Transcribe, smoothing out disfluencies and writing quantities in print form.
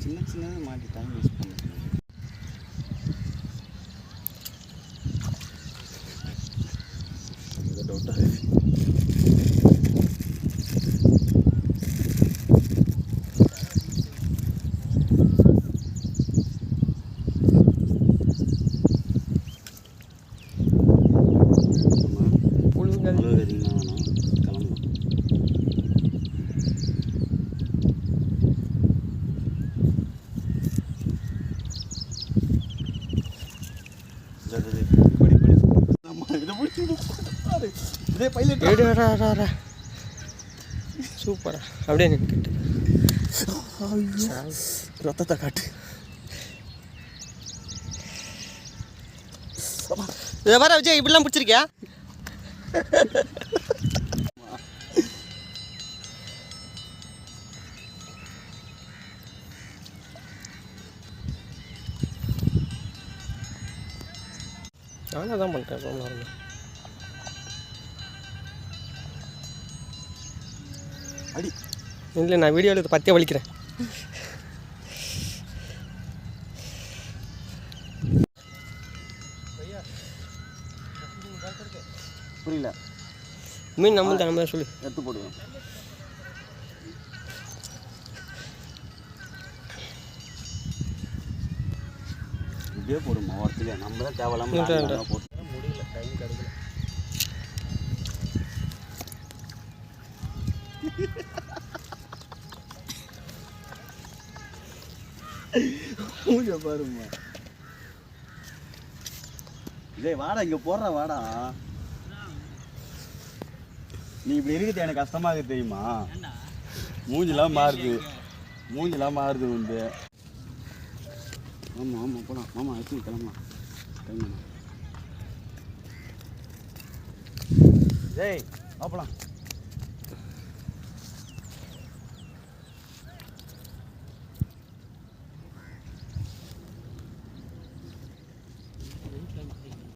சின்ன சின்ன மாட்டி டைம் வேஸ்ட் பண்ண டவுட்டாக சூப்பரா அப்படியே நின்றுட்டு ரத்தத்தை காட்டு. இதை வர விஜய் இப்படிலாம் பிடிச்சிருக்கியா? நானும் அதான் பண்ணிட்டேன். ரொம்ப அடி இல்லை, நான் வீடியோவில் இதை பற்றியே வலிக்கிறேன். புரியல. மீன் நம்ம தான் சொல்லி எடுத்து போடுவேன். இப்படியே போடுமா ஒருத்தர் நம்ம தான் தேவையில்லாமல் போட்டு முடியல. டைம் கிடைக்கல. மூஞ்ச பாருமா. இதே வாடா இங்கே போடுற வாடா. நீ இப்படி இருக்குது எனக்கு கஷ்டமாக தெரியுமா? மூஞ்சிலாம் மாறுது, மூஞ்சிலாம் மாறுது வந்து. ஆமாம் ஆமாம் போகலாம். ஆமாம் எடுத்து கிளம்பலாம். கிளம்பலாம். ஜெய் போகலாம்.